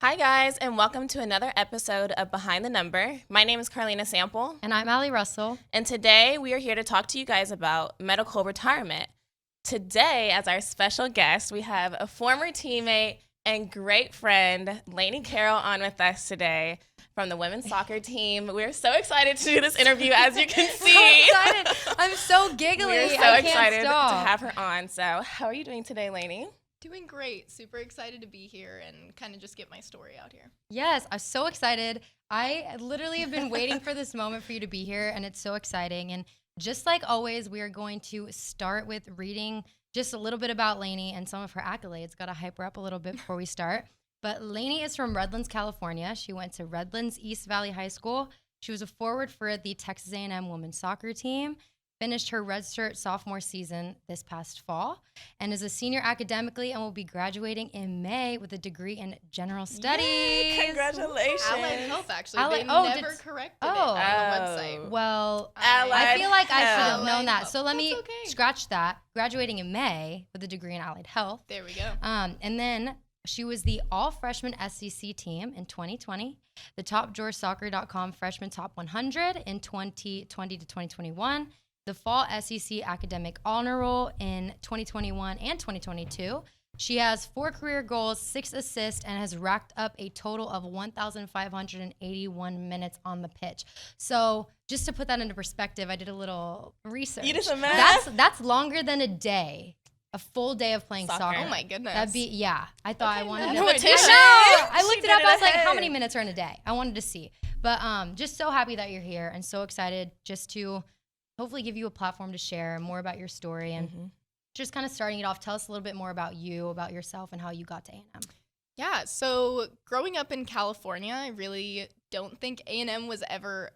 Hi, guys, and welcome to another episode of Behind the Number. My name is Carlina Sample. And I'm Allie Russell. And today we are here to talk to you guys about medical retirement. Today, as our special guest, we have a former teammate and great friend, Laney Carroll, on with us today from the women's soccer team. We're so excited to do this interview, as you can see. So excited. I'm so giggly. We're so I excited can't stop. to have her on. So how are you doing today, Laney? Doing great. Super excited to be here and kind of just get my story out here. Yes, I'm so excited. I literally have been waiting for this moment for you to be here, and it's so exciting. And just like always, we are going to start with reading just a little bit about Laney and some of her accolades. Got to hype her up a little bit before we start. But Laney is from Redlands, California. She went to Redlands East Valley High School. She was a forward for the Texas A&M women's soccer team. Finished her redshirt sophomore season this past fall and is a senior academically and will be graduating in May with a degree in general studies. Yay, congratulations. Allied Health, actually. Allied- they oh, never did- corrected oh. it on the website. Well, Allied I feel like I should have Health. known that. Allied So let Health. me That's okay. scratch that. Graduating in May with a degree in Allied Health. There we go. And then she was the all-freshman SEC team in 2020, the top DrawerSoccer.com freshman top 100 in 2020 to 2021, the fall SEC academic honor roll in 2021 and 2022. She has 4 career goals, 6 assists, and has racked up a total of 1,581 minutes on the pitch. So just to put that into perspective, I did a little research. You did some math? That's longer than a day. A full day of playing Soccer. soccer. Oh my goodness. That'd be, yeah. I thought I wanted to know. mathematician. I She looked it did up. it I was like, how ahead. many minutes are in a day? I wanted to see. But just so happy that you're here and so excited just to hopefully give you a platform to share more about your story and just kind of starting it off. Tell us a little bit more about you, about yourself, and how you got to A&M. Yeah, so growing up in California, I really don't think A&M was ever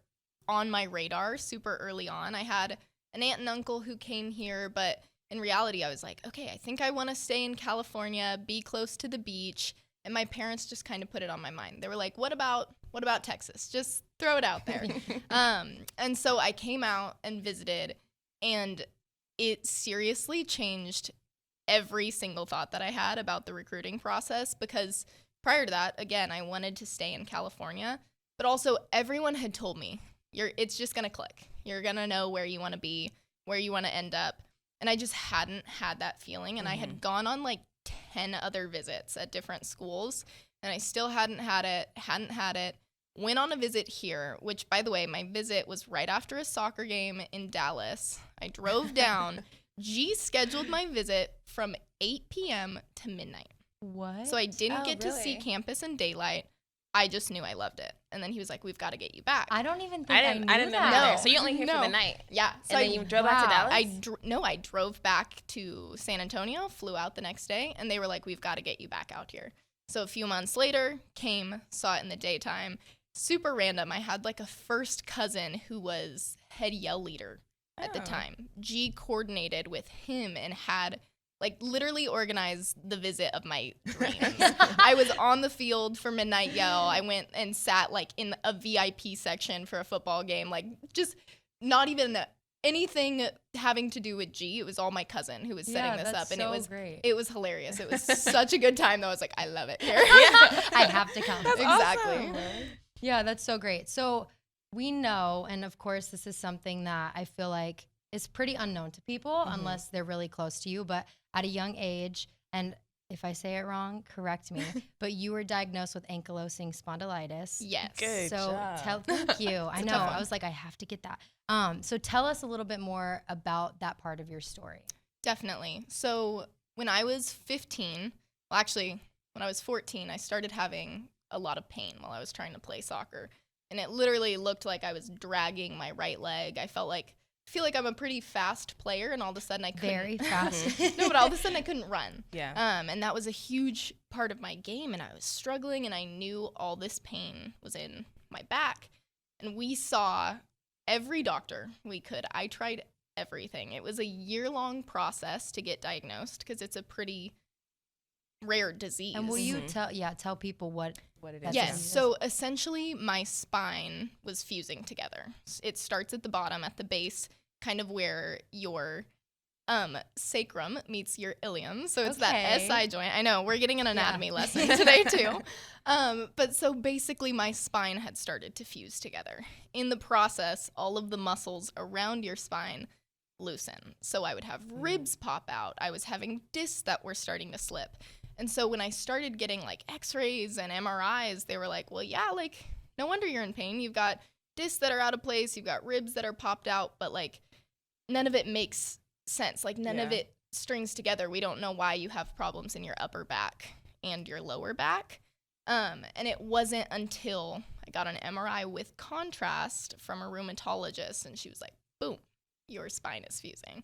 on my radar super early on. I had an aunt and uncle who came here, but in reality, I was like, okay, I think I want to stay in California, be close to the beach. And my parents just kind of put it on my mind. They were like, what about Texas? Just throw it out there. And so I came out and visited, and it seriously changed every single thought that I had about the recruiting process, because prior to that, again, I wanted to stay in California, but also everyone had told me, it's just going to click. You're going to know where you want to be, where you want to end up. And I just hadn't had that feeling. And I had gone on like 10 other visits at different schools, and I still hadn't had it. Went on a visit here, which, by the way, my visit was right after a soccer game in Dallas. I drove down. G scheduled my visit from 8 p.m. to midnight. What? So I didn't get to see really? campus in daylight. I just knew I loved it. And then he was like, we've got to get you back. I don't even think I I didn't knew know that. either. No. So you only here for No. the night. Yeah. So And then you drove back to wow. Dallas? I drove back to San Antonio, flew out the next day, and they were like, we've got to get you back out here. So a few months later, came, saw it in the daytime. Super random. I had like a first cousin who was head yell leader at the Oh. time. G coordinated with him and had like literally organized the visit of my dreams. I was on the field for midnight yell. I went and sat like in a VIP section for a football game. Like just not even anything having to do with G. It was all my cousin who was setting this that's up, and so great. it was hilarious. It was such a good time though. I was like, I love it here. I have to come. Exactly. Awesome. Yeah, that's so great. So we know, and of course, this is something that I feel like is pretty unknown to people unless they're really close to you. But at a young age, and if I say it wrong, correct me, but you were diagnosed with ankylosing spondylitis. Yes. Good. So job. thank you. I a know. tough I one. was like, I have to get that. So tell us a little bit more about that part of your story. Definitely. So when I was 15, well, actually, when I was 14, I started having a lot of pain while I was trying to play soccer. And it literally looked like I was dragging my right leg. I feel like I'm a pretty fast player, and all of a sudden I couldn't. Very fast. No, but all of a sudden I couldn't run. Yeah. And that was a huge part of my game, and I was struggling, and I knew all this pain was in my back. And we saw every doctor we could. I tried everything. It was a year-long process to get diagnosed because it's a pretty rare disease. And will you tell people what What it That's is. Yes. disease is? So essentially, my spine was fusing together. It starts at the bottom, at the base, kind of where your Sacrum meets your ilium. So it's Okay. that SI joint. I know, we're getting an anatomy lesson today too. But so basically my spine had started to fuse together. In the process, all of the muscles around your spine loosen. So I would have ribs pop out. I was having discs that were starting to slip. And so when I started getting like x-rays and MRIs, they were like, well, yeah, like no wonder you're in pain. You've got discs that are out of place. You've got ribs that are popped out, but like none of it makes sense. Like none of it strings together. We don't know why you have problems in your upper back and your lower back. And it wasn't until I got an MRI with contrast from a rheumatologist, and she was like, boom, your spine is fusing.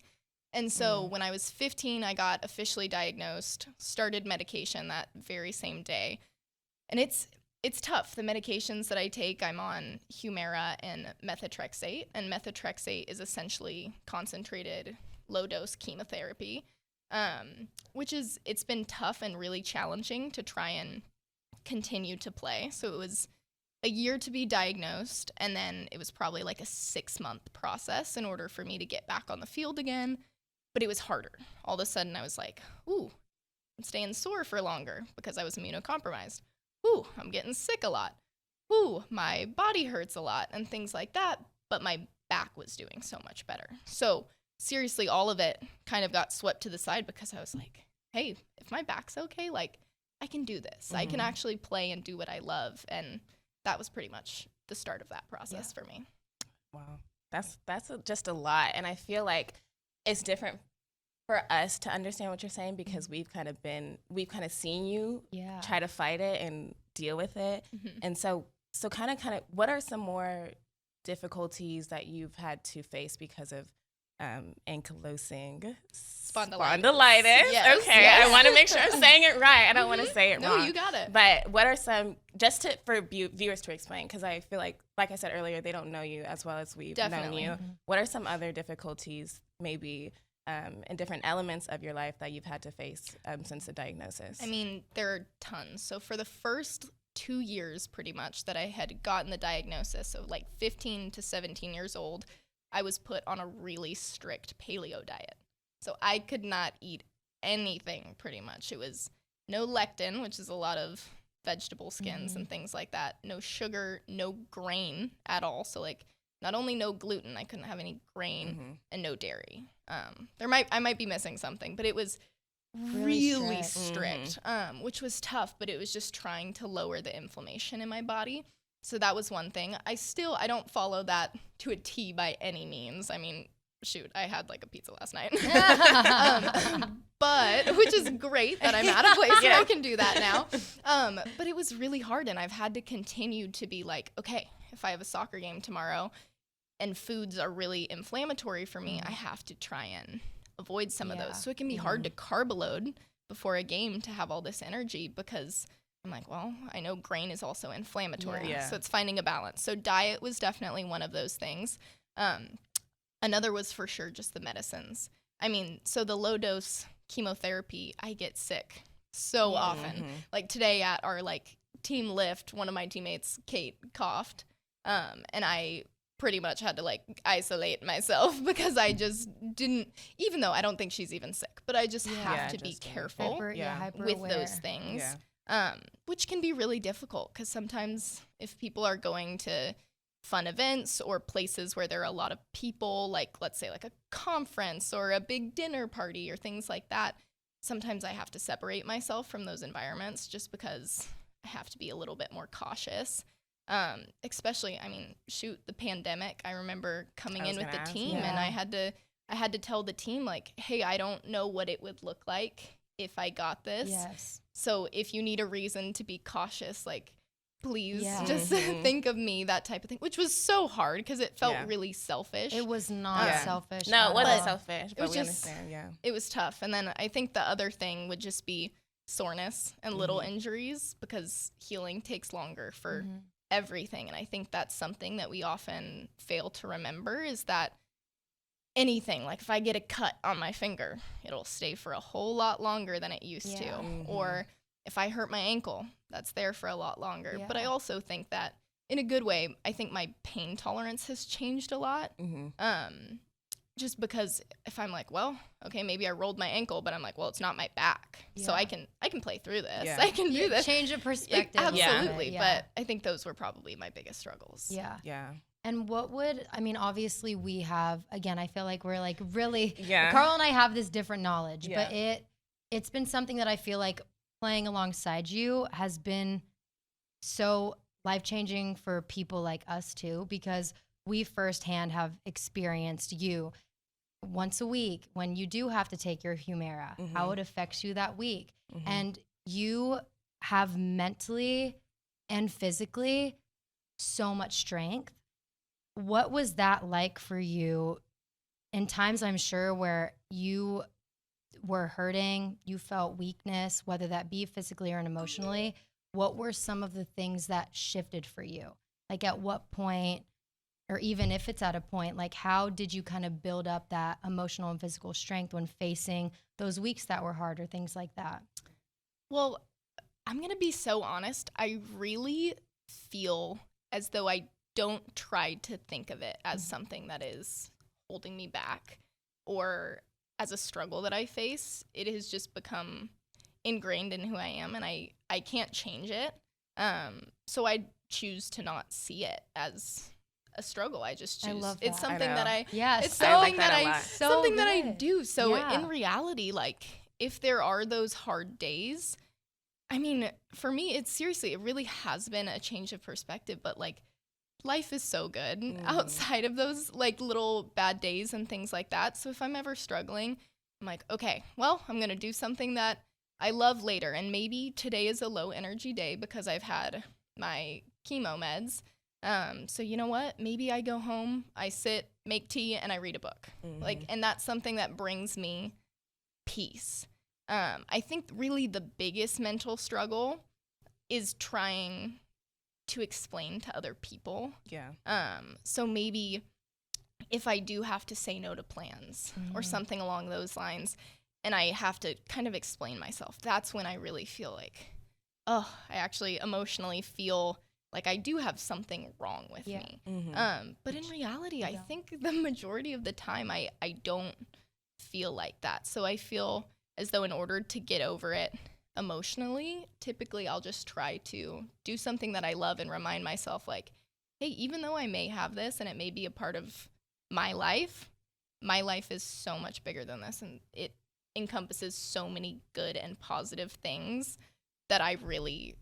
And so when I was 15, I got officially diagnosed, started medication that very same day. And it's tough. The medications that I take, I'm on Humira and methotrexate. And methotrexate is essentially concentrated low-dose chemotherapy, which it's been tough and really challenging to try and continue to play. So it was a year to be diagnosed, and then it was probably like a 6-month process in order for me to get back on the field again. But it was harder. All of a sudden, I was like, ooh, I'm staying sore for longer because I was immunocompromised. Ooh, I'm getting sick a lot. Ooh, my body hurts a lot and things like that. But my back was doing so much better. So seriously, all of it kind of got swept to the side because I was like, hey, if my back's okay, like I can do this. I can actually play and do what I love. And that was pretty much the start of that process for me. Wow. That's just a lot. And I feel like it's different for us to understand what you're saying because we've kind of seen you try to fight it and deal with it. And so kind of what are some more difficulties that you've had to face because of ankylosing spondylitis? Yes, okay, yes. I want to make sure I'm saying it right. I don't want to say it wrong. No, you got it. But what are some, for viewers to explain, because I feel like I said earlier, they don't know you as well as we've known you. What are some other difficulties maybe and different elements of your life that you've had to face since the diagnosis? I mean, there are tons. So for the first 2 years, pretty much, that I had gotten the diagnosis, so like 15 to 17 years old, I was put on a really strict paleo diet. So I could not eat anything, pretty much. It was no lectin, which is a lot of vegetable skins and things like that. No sugar, no grain at all. So like not only no gluten, I couldn't have any grain, and no dairy. I might be missing something, but it was really strict, which was tough, but it was just trying to lower the inflammation in my body. So that was one thing. I don't follow that to a T by any means. I mean, shoot, I had like a pizza last night. But which is great that I'm at a place where I can do that now. But it was really hard, and I've had to continue to be like, okay, if I have a soccer game tomorrow and foods are really inflammatory for me, I have to try and avoid some of those. So it can be hard to carb load before a game to have all this energy because I'm like, well, I know grain is also inflammatory. So it's finding a balance. So diet was definitely one of those things. Another was for sure just the medicines. I mean, so the low dose chemotherapy, I get sick so often. Like today at our like team lift, one of my teammates, Kate, coughed. And I pretty much had to like isolate myself because I just didn't, even though I don't think she's even sick, but I just have to be careful with those things. Which can be really difficult because sometimes if people are going to fun events or places where there are a lot of people, like let's say like a conference or a big dinner party or things like that, sometimes I have to separate myself from those environments just because I have to be a little bit more cautious. Especially, I mean, shoot, the pandemic, I remember coming in with the team and I had to tell the team like, hey, I don't know what it would look like if I got this. So if you need a reason to be cautious, like, please just think of me, that type of thing, which was so hard because it felt really selfish. It was not selfish. No, it wasn't selfish, but we just, understand, It was tough. And then I think the other thing would just be soreness and little injuries because healing takes longer for everything. And I think that's something that we often fail to remember is that anything, like if I get a cut on my finger, it'll stay for a whole lot longer than it used to. Or if I hurt my ankle, that's there for a lot longer. But I also think that in a good way, I think my pain tolerance has changed a lot. just because if I'm like, well, okay, maybe I rolled my ankle, but I'm like, well, it's not my back. So I can play through this. Yeah. I can do this. Change of perspective. Absolutely. Yeah. But I think those were probably my biggest struggles. Yeah. Yeah. And obviously we have, again, I feel like we're like really, Yeah. Carl and I have this different knowledge, Yeah. but it's been something that I feel like playing alongside you has been so life-changing for people like us too, because we firsthand have experienced you once a week when you do have to take your Humira, how it affects you that week. And you have mentally and physically so much strength. What was that like for you in times, I'm sure, where you were hurting, you felt weakness, whether that be physically or emotionally? What were some of the things that shifted for you? Like at what point, or even if it's at a point, like how did you kind of build up that emotional and physical strength when facing those weeks that were hard or things like that? Well, I'm going to be so honest. I really feel as though I don't try to think of it as something that is holding me back or as a struggle that I face. It has just become ingrained in who I am, and I can't change it. So I choose to not see it as a struggle. I just choose. I love It's that. something that I Yes. it's I like something that that a I lot. So something that I good. do. So Yeah. in reality, like if there are those hard days, I mean, for me, it really has been a change of perspective, but like life is so good outside of those like little bad days and things like that. So if I'm ever struggling, I'm like, okay, well, I'm going to do something that I love later. And maybe today is a low energy day because I've had my chemo meds. So you know what? Maybe I go home, I sit, make tea, and I read a book. Like, and that's something that brings me peace. I think really the biggest mental struggle is trying to explain to other people. Yeah. So maybe if I do have to say no to plans or something along those lines, and I have to kind of explain myself, that's when I really feel like, oh, I actually emotionally feel like I do have something wrong with me. But in reality, I think the majority of the time I don't feel like that. So I feel as though in order to get over it emotionally, typically I'll just try to do something that I love and remind myself like, hey, even though I may have this and it may be a part of my life is so much bigger than this, and it encompasses so many good and positive things that I really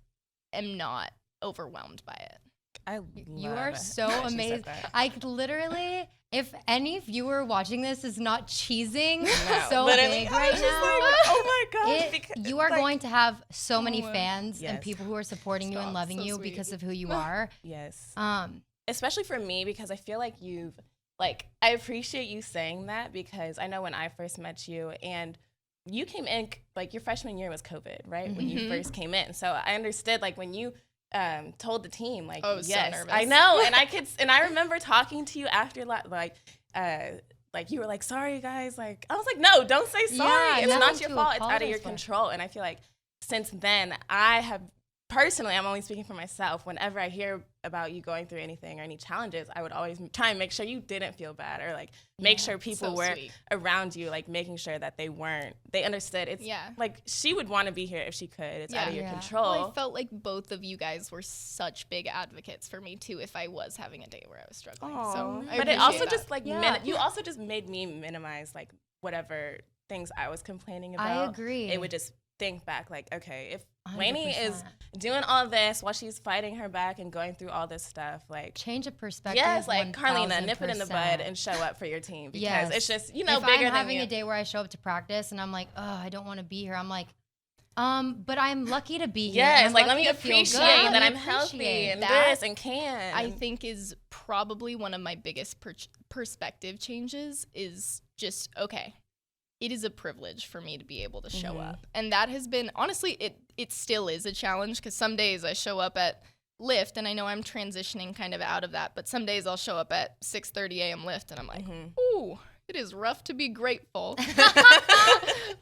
am not overwhelmed by it. You are so that she said amazing. that. I could literally, if any viewer watching this is not cheesing so Literally, big I right was now, just like, oh my gosh. you are like, going to have so many Oh, fans and yes. people who are supporting you and Stop, loving so you sweet. because of who you are. Yes. Especially Especially for me, because I feel like I appreciate you saying that, because I know when I first met you and you came in, like your freshman year was COVID, right? When you first came in. So I understood like when you told the team, like, I was so yes, nervous. I know. And I remember talking to you after like you were like, sorry guys. Like, I was like, no, don't say sorry. Yeah, It's not nothing your to fault. It's out of apologize your for. control. And I feel like since then I have personally, I'm only speaking for myself. Whenever I hear about you going through anything or any challenges, I would always try and make sure you didn't feel bad, or like make sure people so were sweet. around you, like making sure that they understood. It's like she would want to be here if she could. It's out of your control. Well, I felt like both of you guys were such big advocates for me too if I was having a day where I was struggling. So I but it also appreciate just that. like you also just made me minimize like whatever things I was complaining about. I agree. It would just think back like, okay, if Laney 100%. is doing all this while she's fighting her back and going through all this stuff, like change of perspective. yes, like Carlina, nip it in the 1000%. bud and show up for your team, because Yes. it's just, If bigger I'm than having you. a day where I show up to practice and I'm like, oh, I don't want to be here. I'm like, but I'm lucky to be here. and Yes, I'm like let me lucky to feel appreciate good. that Let I'm me healthy appreciate and that. this and can. I think is probably one of my biggest perspective changes is just, okay, it is a privilege for me to be able to show up. And that has been, honestly, it still is a challenge, because some days I show up at lift, and I know I'm transitioning kind of out of that, but some days I'll show up at 6:30 a.m. lift, and I'm like, ooh, it is rough to be grateful.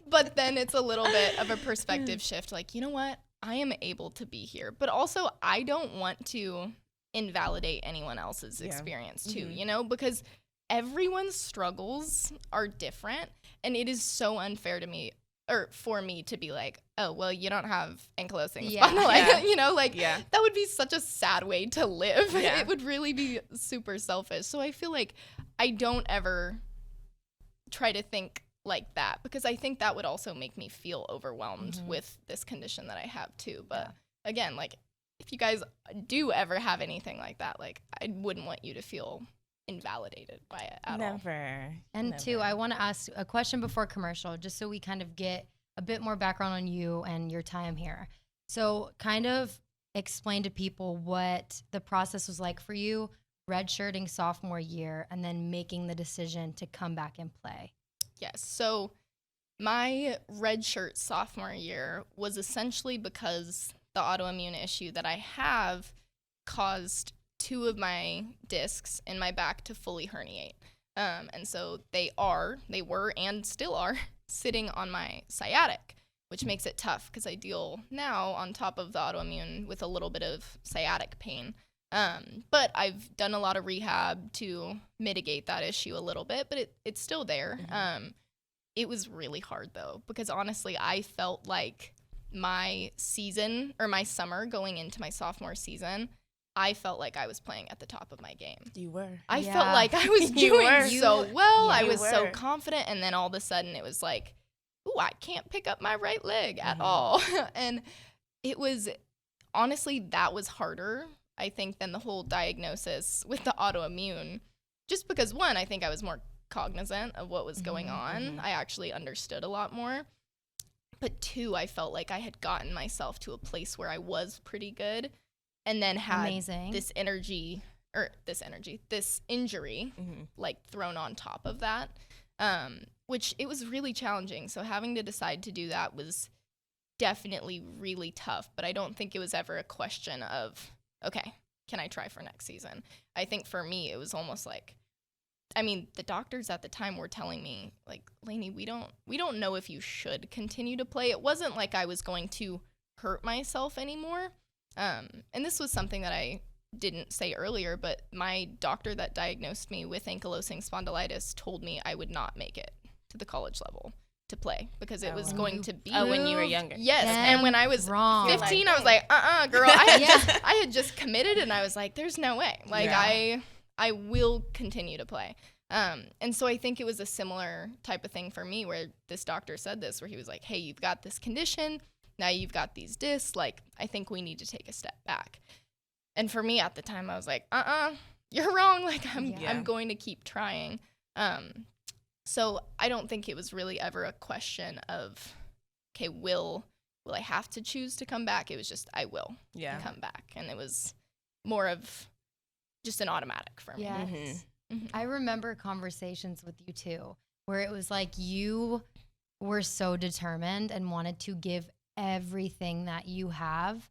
But then it's a little bit of a perspective shift, like, you know what? I am able to be here. But also, I don't want to invalidate anyone else's experience too, because everyone's struggles are different, and it is so unfair to me, or for me to be like, oh, well, you don't have ankylosing spondylitis. You know, like, that would be such a sad way to live. Yeah. It would really be super selfish. So I feel like I don't ever try to think like that, because I think that would also make me feel overwhelmed with this condition that I have too. But again, like, if you guys do ever have anything like that, like, I wouldn't want you to feel invalidated by it at all. And two, I want to ask a question before commercial, just so we kind of get a bit more background on you and your time here. So kind of explain to people what the process was like for you redshirting sophomore year and then making the decision to come back and play. Yes. So my redshirt sophomore year was essentially because the autoimmune issue that I have caused 2 of my discs in my back to fully herniate. And so they were and still are sitting on my sciatic, which makes it tough because I deal now on top of the autoimmune with a little bit of sciatic pain. But I've done a lot of rehab to mitigate that issue a little bit, but it's still there. It was really hard though, because honestly, I felt like my season or my summer going into my sophomore season, I felt like I was playing at the top of my game. You were. I felt like I was doing so well. I was so confident. And then all of a sudden it was like, ooh, I can't pick up my right leg at all. And it was, honestly, that was harder, I think, than the whole diagnosis with the autoimmune. Just because, one, I think I was more cognizant of what was going on. I actually understood a lot more. But 2, I felt like I had gotten myself to a place where I was pretty good, and then had this injury, like, thrown on top of that, which it was really challenging. So having to decide to do that was definitely really tough, but I don't think it was ever a question of, okay, can I try for next season? I think for me, it was almost like, I mean, the doctors at the time were telling me, like, Laney, we don't know if you should continue to play. It wasn't like I was going to hurt myself anymore. And this was something that I didn't say earlier, but my doctor that diagnosed me with ankylosing spondylitis told me I would not make it to the college level to play because it was going to be. Oh, when you were younger. Yes. And when I was 15, I was like, girl, I had just committed, and I was like, there's no way. Like, I will continue to play. And so I think it was a similar type of thing for me where this doctor said this, where he was like, hey, you've got this condition. Now you've got these discs. Like, I think we need to take a step back. And for me at the time, I was like, you're wrong. Like, I'm going to keep trying. So I don't think it was really ever a question of, okay, will I have to choose to come back? It was just, I will come back. And it was more of just an automatic for me. Yes. I remember conversations with you too, where it was like you were so determined and wanted to give everything that you have.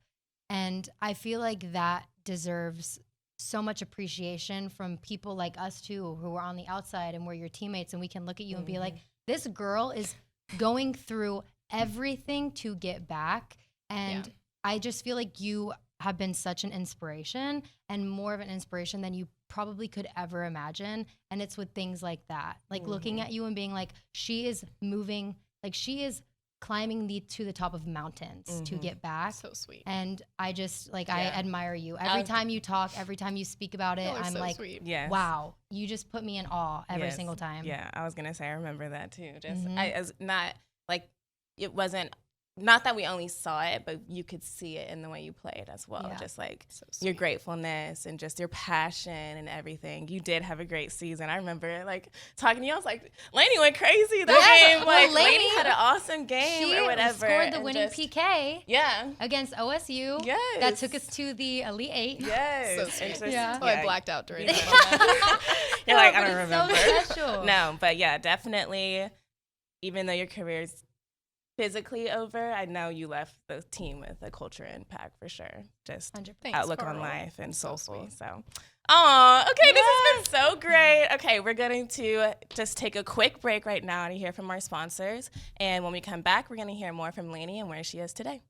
And I feel like that deserves so much appreciation from people like us too, who are on the outside and we're your teammates, and we can look at you and be like, this girl is going through everything to get back. And I just feel like you have been such an inspiration, and more of an inspiration than you probably could ever imagine. And it's with things like that, like looking at you and being like, she is moving, like she is climbing to the top of mountains to get back. So sweet. And I just I admire you. Every time you talk, every time you speak about it, I'm so like, wow, you just put me in awe every single time. Yeah, I was gonna say, I remember that too. Just as not like, it wasn't, not that we only saw it, but you could see it in the way you played as well. Yeah. Just like your gratefulness and just your passion and everything. You did have a great season. I remember like talking to you, I was like, Laney went crazy that game. Like, Laney had an awesome game or whatever. She scored the winning PK against OSU. Yes. That took us to the Elite Eight. Yes. So sweet. I blacked out during that moment. You're like, I don't remember. So special. No, but yeah, definitely, even though your career's physically over, I know you left the team with a culture impact for sure. Just outlook on life and soulful. So, okay, this has been so great. Okay, we're going to just take a quick break right now to hear from our sponsors. And when we come back, we're going to hear more from Laney and where she is today.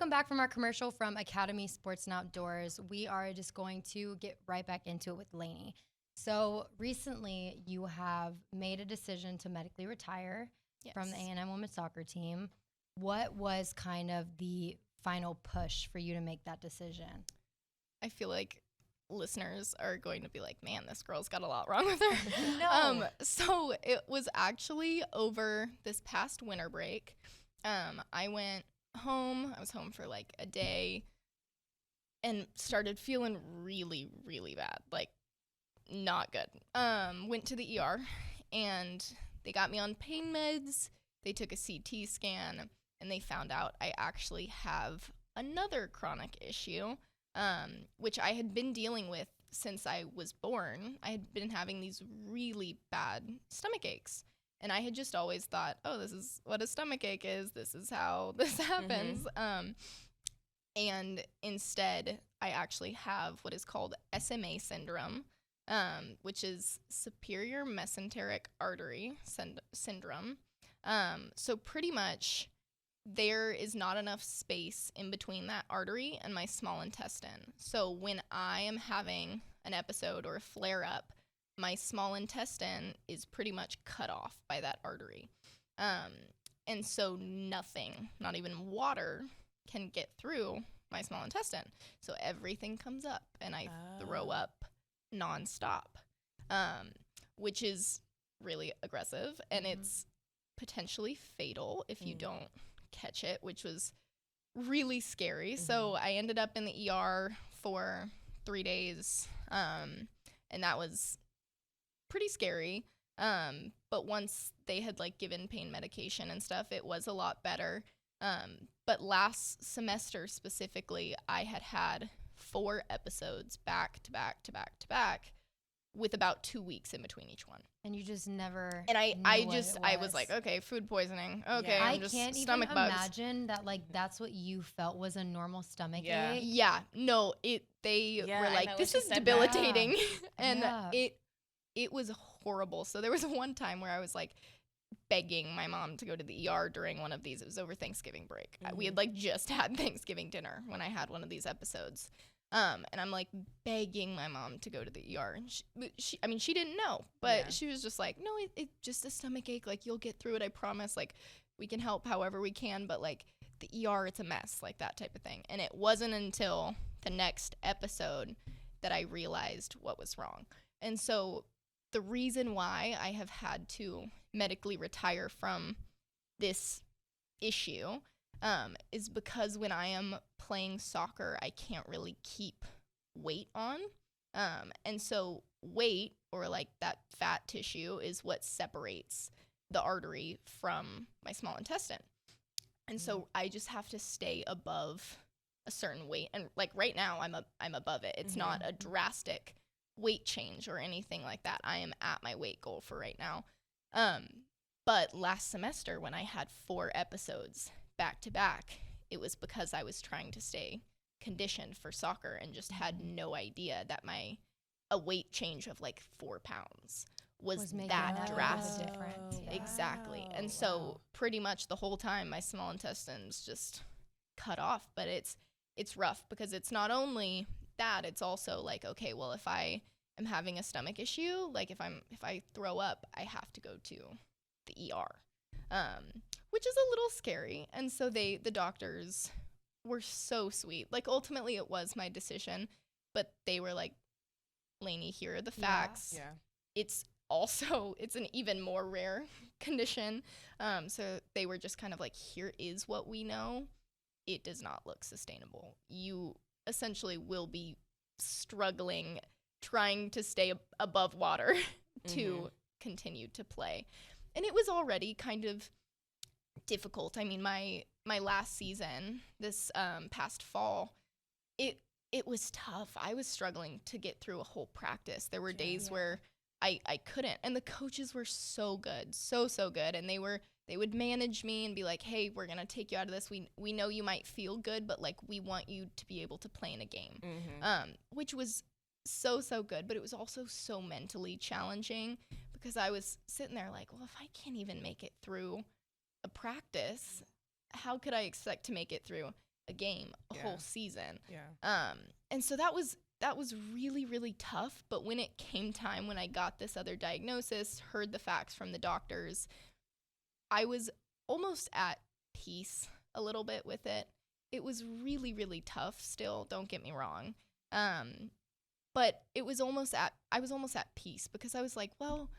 welcome back from our commercial from Academy Sports and Outdoors. We are just going to get right back into it with Laney. So recently you have made a decision to medically retire from the A&M women's soccer team. What was kind of the final push for you to make that decision? I feel like listeners are going to be like, man, this girl's got a lot wrong with her. No. So it was actually over this past winter break. I went home. I was home for like a day and started feeling really, really bad. Like, not good. Went to the ER and they got me on pain meds. They took a CT scan and they found out I actually have another chronic issue, which I had been dealing with since I was born. I had been having these really bad stomach aches. And I had just always thought, oh, this is what a stomach ache is. This is how this happens. And instead, I actually have what is called SMA syndrome, which is superior mesenteric artery syndrome. So pretty much there is not enough space in between that artery and my small intestine. So when I am having an episode or a flare up, my small intestine is pretty much cut off by that artery. And so nothing, not even water, can get through my small intestine. So everything comes up and I throw up nonstop, which is really aggressive and it's potentially fatal if you don't catch it, which was really scary. So I ended up in the ER for 3 days, and that was pretty scary. But once they had like given pain medication and stuff, it was a lot better. But last semester specifically, I had 4 episodes back to back to back to back with about 2 weeks in between each one. And you just never. And I was like, okay, food poisoning. Okay, I I'm just can't even stomach bugs. imagine that like that's what you felt was a normal stomach Yeah. ache. Yeah, no, they Yeah, were I like, know this when is she said that. debilitating. And Yeah. it was horrible. So there was one time where I was like begging my mom to go to the ER during one of these. It was over Thanksgiving break. We had like just had Thanksgiving dinner when I had one of these episodes. And I'm like begging my mom to go to the ER. And she didn't know, but she was just like, no, it's just a stomach ache. Like, you'll get through it. I promise. Like, we can help however we can. But like the ER, it's a mess, like that type of thing. And it wasn't until the next episode that I realized what was wrong. And so the reason why I have had to medically retire from this issue is because when I am playing soccer, I can't really keep weight on. And so weight, or like that fat tissue, is what separates the artery from my small intestine. And so I just have to stay above a certain weight. And like right now, I'm above it. It's not a drastic weight change or anything like that. I am at my weight goal for right now. But last semester when I had 4 episodes back to back, it was because I was trying to stay conditioned for soccer and just had no idea that a weight change of like 4 pounds was that drastic. Exactly. And so pretty much the whole time my small intestine's just cut off, but it's rough because it's not only that, it's also like, okay, well, if I am having a stomach issue, like if I throw up, I have to go to the ER, which is a little scary. And so the doctors were so sweet. Like, ultimately it was my decision, but they were like, Laney, here are the facts. Yeah. It's an even more rare condition. So they were just kind of like, here is what we know. It does not look sustainable. You essentially will be struggling, trying to stay above water to continue to play. And it was already kind of difficult. I mean, my last season, this past fall, it was tough. I was struggling to get through a whole practice. There were days where I couldn't. And the coaches were so good, so good. And they would manage me and be like, hey, we're going to take you out of this. We know you might feel good, but like, we want you to be able to play in a game, which was so good. But it was also so mentally challenging because I was sitting there like, well, if I can't even make it through a practice, how could I expect to make it through a game, a Yeah. whole season. Yeah. And so that was really, really tough. But when it came time, when I got this other diagnosis, heard the facts from the doctors, I was almost at peace a little bit with it. It was really, really tough still, don't get me wrong. But I was almost at peace because I was like, well,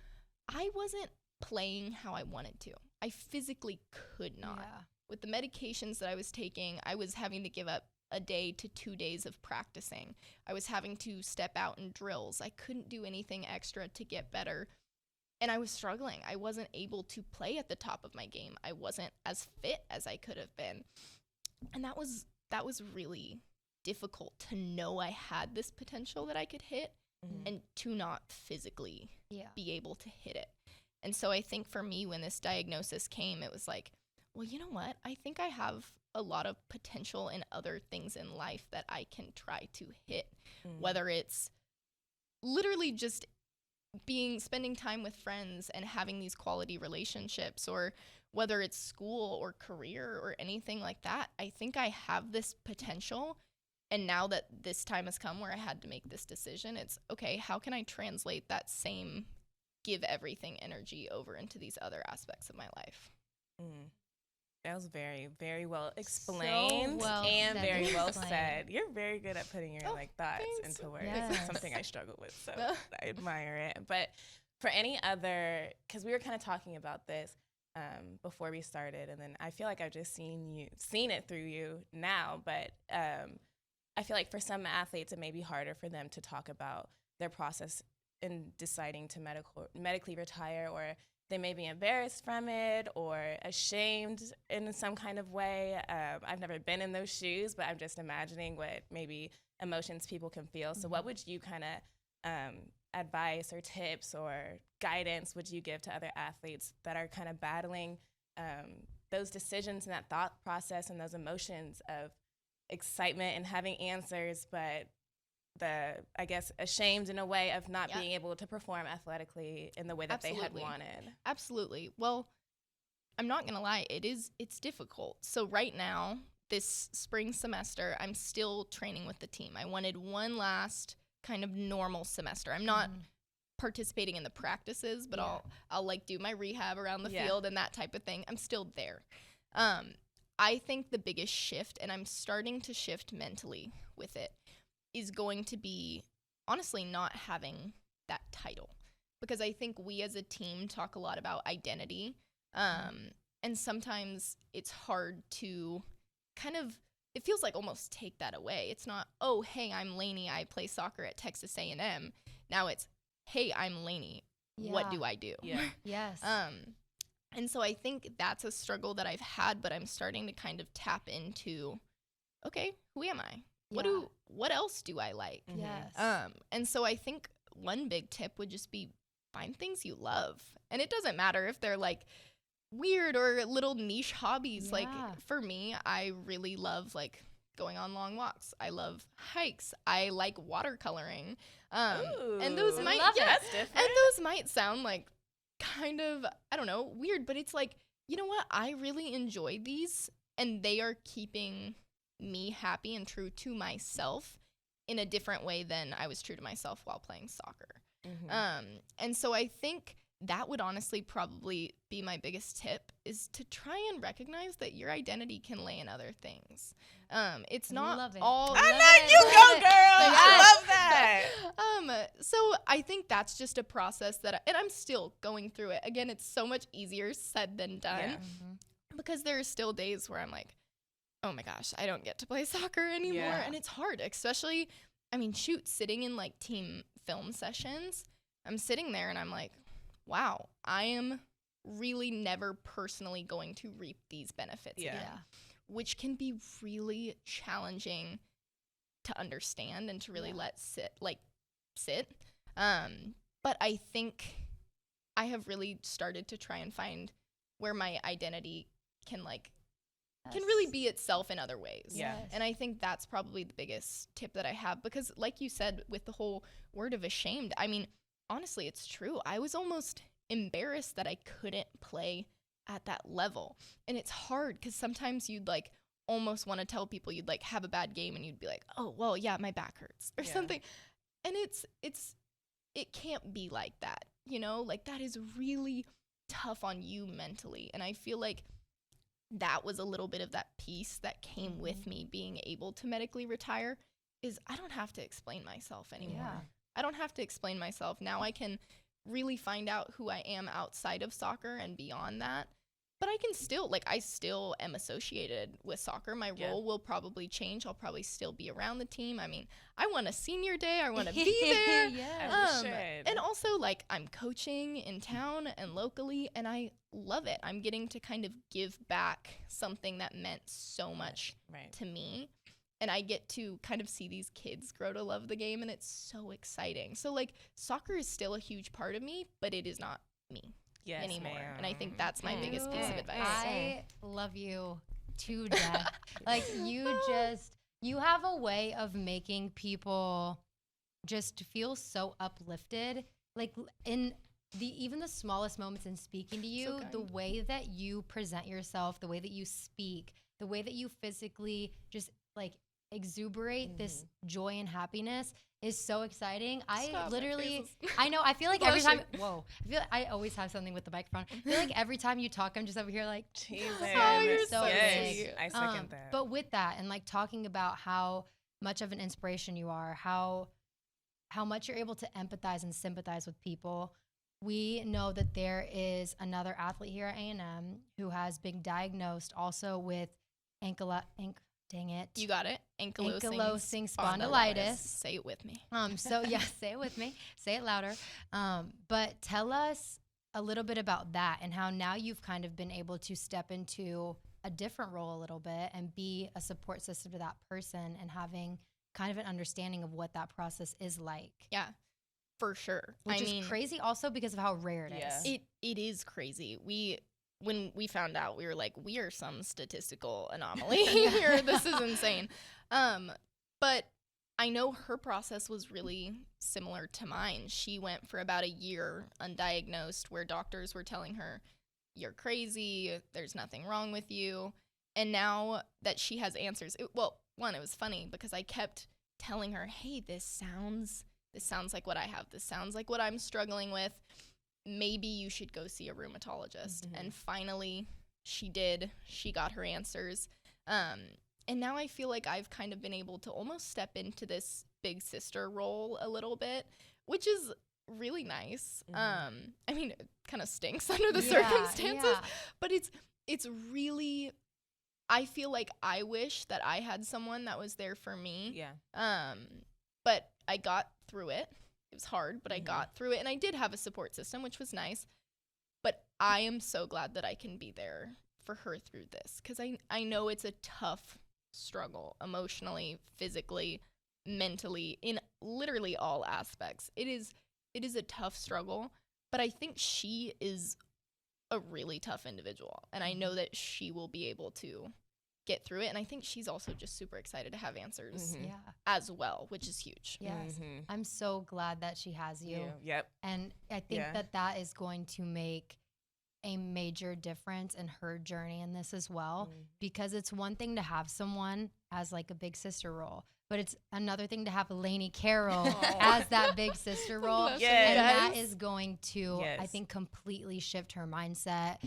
I wasn't playing how I wanted to. I physically could not. Yeah. With the medications that I was taking, I was having to give up a day to 2 days of practicing. I was having to step out in drills. I couldn't do anything extra to get better. And I was struggling. I wasn't able to play at the top of my game. I wasn't as fit as I could have been. And that was really difficult to know I had this potential that I could hit and to not physically be able to hit it. And so I think for me, when this diagnosis came, it was like, well, you know what? I think I have a lot of potential in other things in life that I can try to hit, whether it's literally just spending time with friends and having these quality relationships, or whether it's school or career or anything like that. I think I have this potential. And now that this time has come where I had to make this decision, it's okay, how can I translate that same give everything energy over into these other aspects of my life? That was very, very well explained and very well said. You're very good at putting your thoughts into words. Yes. It's something I struggle with, so I admire it. But for any other, because we were kind of talking about this before we started, and then I feel like I've just seen it through you now. But I feel like for some athletes, it may be harder for them to talk about their process in deciding to medically retire, or they may be embarrassed from it or ashamed in some kind of way. I've never been in those shoes, but I'm just imagining what maybe emotions people can feel. So what would you kind of advice or tips or guidance would you give to other athletes that are kind of battling those decisions and that thought process and those emotions of excitement and having answers, but I guess ashamed in a way of not being able to perform athletically in the way that they had wanted? Absolutely. Well, I'm not going to lie. It's difficult. So right now, this spring semester, I'm still training with the team. I wanted one last kind of normal semester. I'm not participating in the practices, but I'll like do my rehab around the field and that type of thing. I'm still there. I think the biggest shift, and I'm starting to shift mentally with it, is going to be honestly not having that title, because I think we as a team talk a lot about identity, and sometimes it's hard to kind of, it feels like almost take that away. It's not, oh, hey, I'm Laney, I play soccer at Texas A&M. Now it's, hey, I'm Laney, what do I do? Yes. And so I think that's a struggle that I've had, but I'm starting to kind of tap into, okay, who am I? What else do I like? Yes. And so I think one big tip would just be find things you love. And it doesn't matter if they're like weird or little niche hobbies. Like for me, I really love like going on long walks. I love hikes. I like watercoloring. And those might sound like kind of, I don't know, weird, but it's like, you know what? I really enjoy these, and they are keeping me happy and true to myself in a different way than I was true to myself while playing soccer. And so I think that would honestly probably be my biggest tip, is to try and recognize that your identity can lay in other things. It's not all. I know you go, girl. I love that. So I think that's just a process and I'm still going through it. Again, it's so much easier said than done, because there are still days where I'm like, oh my gosh, I don't get to play soccer anymore. And it's hard, especially, I mean, sitting in like team film sessions, I'm sitting there and I'm like, wow, I am really never personally going to reap these benefits again, which can be really challenging to understand and to really let sit. But I think I have really started to try and find where my identity can really be itself in other ways. And I think that's probably the biggest tip that I have, because like you said, with the whole word of ashamed, I mean, honestly, it's true. I was almost embarrassed that I couldn't play at that level. And it's hard because sometimes you'd like almost want to tell people you'd like have a bad game and you'd be like, oh, well, yeah, my back hurts or something. And it can't be like that, you know? Like, that is really tough on you mentally. And I feel like that was a little bit of that piece that came with me being able to medically retire, is I don't have to explain myself anymore. Yeah. I don't have to explain myself. Now I can really find out who I am outside of soccer and beyond that. But I can still, like, I still am associated with soccer. My role will probably change. I'll probably still be around the team. I mean, I want a senior day. I want to be there. And also, like, I'm coaching in town and locally, and I love it. I'm getting to kind of give back something that meant so much to me. And I get to kind of see these kids grow to love the game, and it's so exciting. So, like, soccer is still a huge part of me, but it is not me anymore. Ma'am. And I think that's my biggest piece of advice. I love you to death. Like, you have a way of making people just feel so uplifted. Like, in even the smallest moments in speaking to you, the way that you present yourself, the way that you speak, the way that you physically just, like, exuberate this joy and happiness is so exciting. I know, I feel like every time, I always have something with the microphone. I feel like every time you talk, I'm just over here like, Jesus. Oh, you're so big. I second that. But with that, and like talking about how much of an inspiration you are, how much you're able to empathize and sympathize with people. We know that there is another athlete here at A&M who has been diagnosed also with dang it. You got it. Ankylosing spondylitis. Say it with me. So yeah, say it with me. Say it louder. But tell us a little bit about that and how now you've kind of been able to step into a different role a little bit and be a support system to that person and having kind of an understanding of what that process is like. Yeah, for sure. Which is crazy also because of how rare it is. It is crazy. When we found out, we were like, we are some statistical anomaly here. This is insane. But I know her process was really similar to mine. She went for about a year undiagnosed where doctors were telling her, you're crazy, there's nothing wrong with you. And now that she has answers, it was funny because I kept telling her, hey, this sounds like what I have. This sounds like what I'm struggling with. Maybe you should go see a rheumatologist. And finally she did. She got her answers. And now I feel like I've kind of been able to almost step into this big sister role a little bit, which is really nice. I mean, it kind of stinks under the circumstances, but it's really, I feel like I wish that I had someone that was there for me. But I got through it. It was hard, but I got through it, and I did have a support system, which was nice. But I am so glad that I can be there for her through this, because I know it's a tough struggle emotionally, physically, mentally, in literally all aspects. It is a tough struggle, but I think she is a really tough individual, and I know that she will be able to get through it. And I think she's also just super excited to have answers as well, which is huge. Yes. I'm so glad that she has you. Yep. And I think that is going to make a major difference in her journey in this as well, because it's one thing to have someone as like a big sister role, but it's another thing to have Laney Carroll as that big sister role. And that is going to, I think, completely shift her mindset.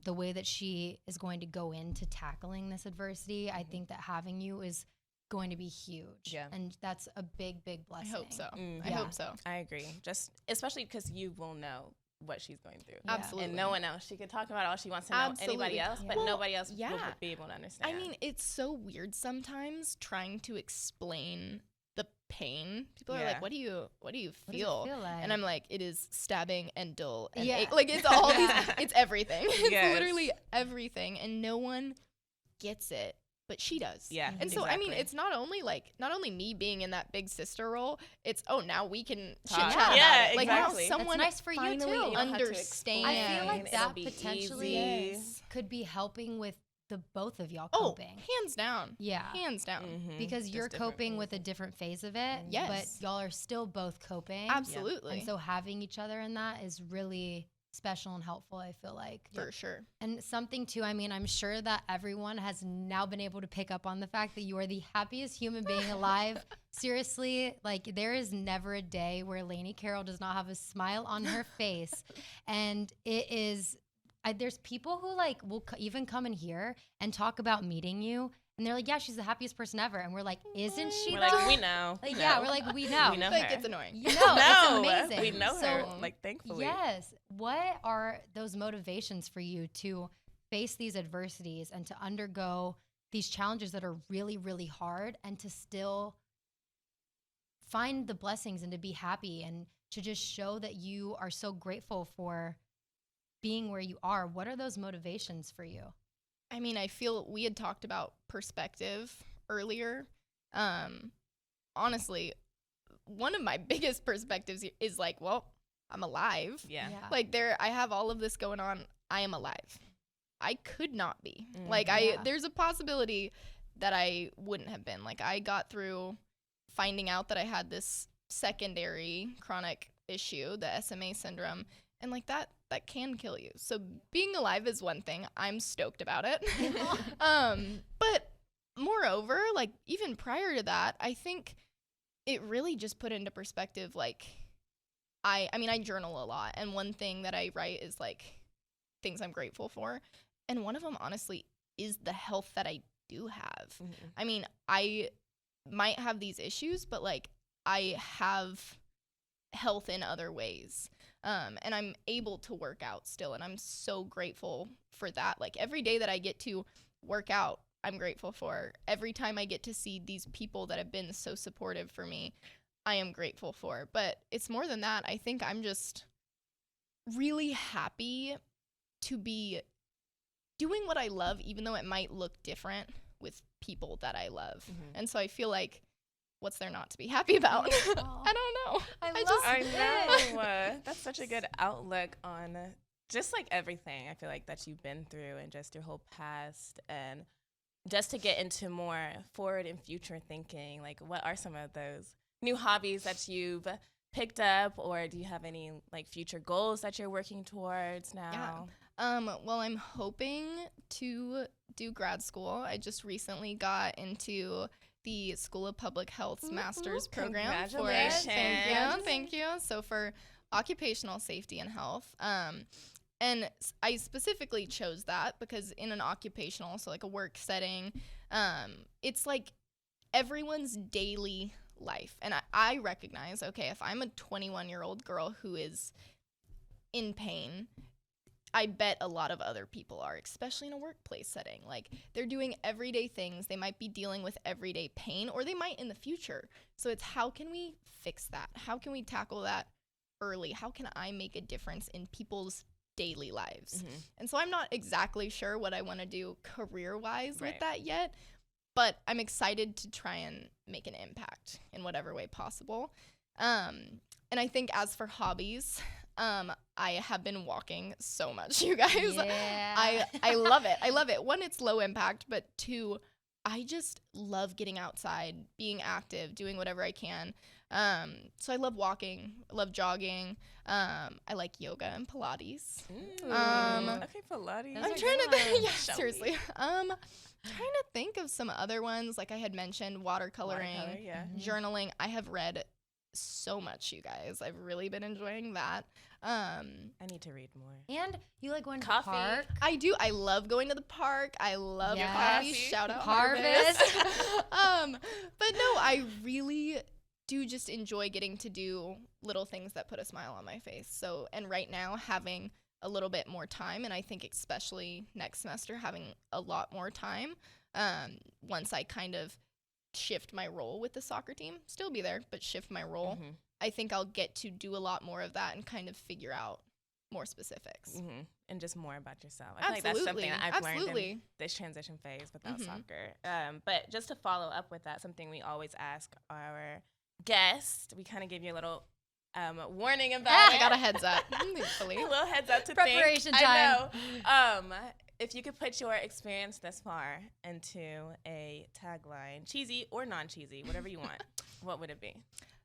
The way that she is going to go into tackling this adversity, I think that having you is going to be huge. And that's a big, big blessing. I hope so. I hope so. I agree. Just especially because you will know what she's going through. Absolutely. And no one else. She can talk about all she wants to know anybody else, but nobody else will be able to understand. I mean, it's so weird sometimes trying to explain the pain. People are like, what do you feel? What does it feel like? And I'm like, it is stabbing and dull and ache. Like, it's all these, it's everything. It's literally everything, and no one gets it. But she does. And so, I mean, it's not only me being in that big sister role, it's, now we can chit chat about it. Like, now someone nice for you too. Understand. I feel like that potentially could be helping with the both of y'all coping. Hands down. Hands down. Because you're coping with a different phase of it, but y'all are still both coping. Absolutely. And so having each other in that is really special and helpful, I feel like. For sure. And something too, I mean, I'm sure that everyone has now been able to pick up on the fact that you are the happiest human being alive. Seriously, like there is never a day where Laney Carroll does not have a smile on her face. And it is, there's people who like will even come in here and talk about meeting you. And they're like, yeah, she's the happiest person ever. And we're like, isn't she? We're though? like, we know. Like, yeah, we're like, we know. We know Like, her. it's annoying. You know, No, it's amazing. we know her, So, like, thankfully. Yes. What are those motivations for you to face these adversities and to undergo these challenges that are really, really hard and to still find the blessings and to be happy and to just show that you are so grateful for being where you are? What are those motivations for you? I mean, I feel we had talked about perspective earlier. Honestly, one of my biggest perspectives is like, well, I'm alive. Yeah. Like I have all of this going on. I am alive. I could not be. Mhm. Like Yeah. there's a possibility that I wouldn't have been. Like I got through finding out that I had this secondary chronic issue, the SMA syndrome, and like that can kill you. So being alive is one thing. I'm stoked about it. But moreover, like even prior to that, I think it really just put into perspective, like I mean, I journal a lot, and one thing that I write is like things I'm grateful for. And one of them, honestly, is the health that I do have. Mhm. I mean, I might have these issues, but like I have health in other ways. And I'm able to work out still. And I'm so grateful for that. Like every day that I get to work out, I'm grateful for. Every time I get to see these people that have been so supportive for me, I am grateful for. But it's more than that. I think I'm just really happy to be doing what I love, even though it might look different with people that I love. Mhm. And so I feel like, what's there not to be happy about? Aw. I don't know. I love just- I it. know. That's such a good outlook on just like everything I feel like that you've been through and just your whole past. And just to get into more forward and future thinking, like what are some of those new hobbies that you've picked up, or do you have any like future goals that you're working towards now? Well, I'm hoping to do grad school. I just recently got into the School of Public Health's master's program. Congratulations. Thank you. So for occupational safety and health. And I specifically chose that because in an occupational, so like a work setting, it's like everyone's daily life. And I recognize, okay, if I'm a 21-year-old girl who is in pain, I bet a lot of other people are, especially in a workplace setting. Like they're doing everyday things. They might be dealing with everyday pain, or they might in the future. So it's how can we fix that? How can we tackle that early? How can I make a difference in people's daily lives? Mhm. And so I'm not exactly sure what I want to do career-wise Right. with that yet, but I'm excited to try and make an impact in whatever way possible. And I think as for hobbies, I have been walking so much, you guys. Yeah. I love it. I love it. One, it's low impact, but two, I just love getting outside, being active, doing whatever I can. So I love walking, I love jogging. I like yoga and Pilates. Ooh, okay, Pilates. Those I'm are trying to good think. ones. Yeah, Show me. seriously. Trying to think of some other ones. Like I had mentioned, watercoloring, Watercolor, yeah. journaling. I have read so much, you guys. I've really been enjoying that. I need to read more. And you like going to Coffee. the park? I do. I love going to the park. I love Yes. coffee. Coffee. Shout out Harvest. But no, I really do just enjoy getting to do little things that put a smile on my face. So, and right now having a little bit more time, and I think especially next semester having a lot more time, once I kind of shift my role with the soccer team, still be there, but shift my role, Mhm. I think I'll get to do a lot more of that and kind of figure out more specifics. Mm-hmm. And just more about yourself. I feel like that's something that I've learned in this transition phase without Mhm. soccer. But just to follow up with that, something we always ask our guests, we kind of give you a little warning about I it. got a heads up. Thankfully. A little heads up to Preparation think. time. I know. If you could put your experience thus far into a tagline, cheesy or non-cheesy, whatever you want, what would it be?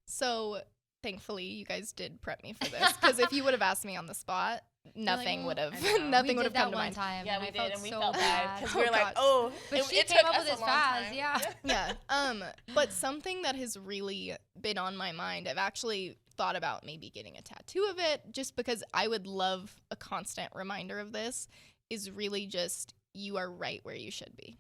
So thankfully, you guys did prep me for this because if you would have asked me on the spot, nothing would have I know. nothing We would did have come that to one mind. time. Yeah, and we I did, felt and we so felt bad bad. because we were Oh, like, gosh. oh, But it she took came up us with a this long fast. time. Yeah. Yeah. But something that has really been on my mind, I've actually thought about maybe getting a tattoo of it just because I would love a constant reminder of this, is really just you are right where you should be.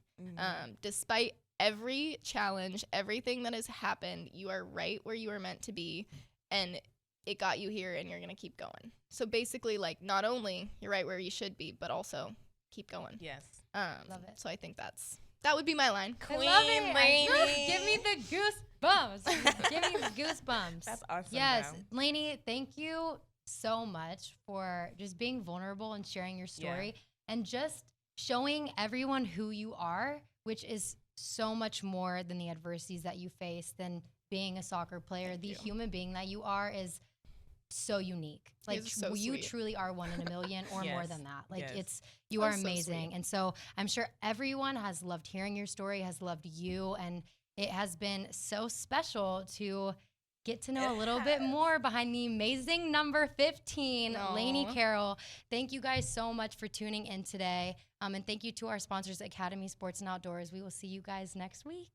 Despite every challenge, everything that has happened, you are right where you are meant to be, and it got you here, and you're going to keep going. So basically, like, not only you're right where you should be, but also keep going. Yes. Love it. So I think that would be my line. Queen I love it. Laney. Give me the goosebumps. Give me the goosebumps. That's awesome. Yes, though. Laney, thank you so much for just being vulnerable and sharing your story and just showing everyone who you are, which is so much more than the adversities that you face, than being a soccer player. Thank The you. human being that you are is so unique. Like You're so you sweet. truly are one in a million or more Yes. than that. Like Yes. you Oh, are so amazing. sweet. And so I'm sure everyone has loved hearing your story, has loved you, and it has been so special to get to know a little bit more behind the amazing number 15, Laney Aw. Carroll. Thank you guys so much for tuning in today. And thank you to our sponsors, Academy Sports and Outdoors. We will see you guys next week.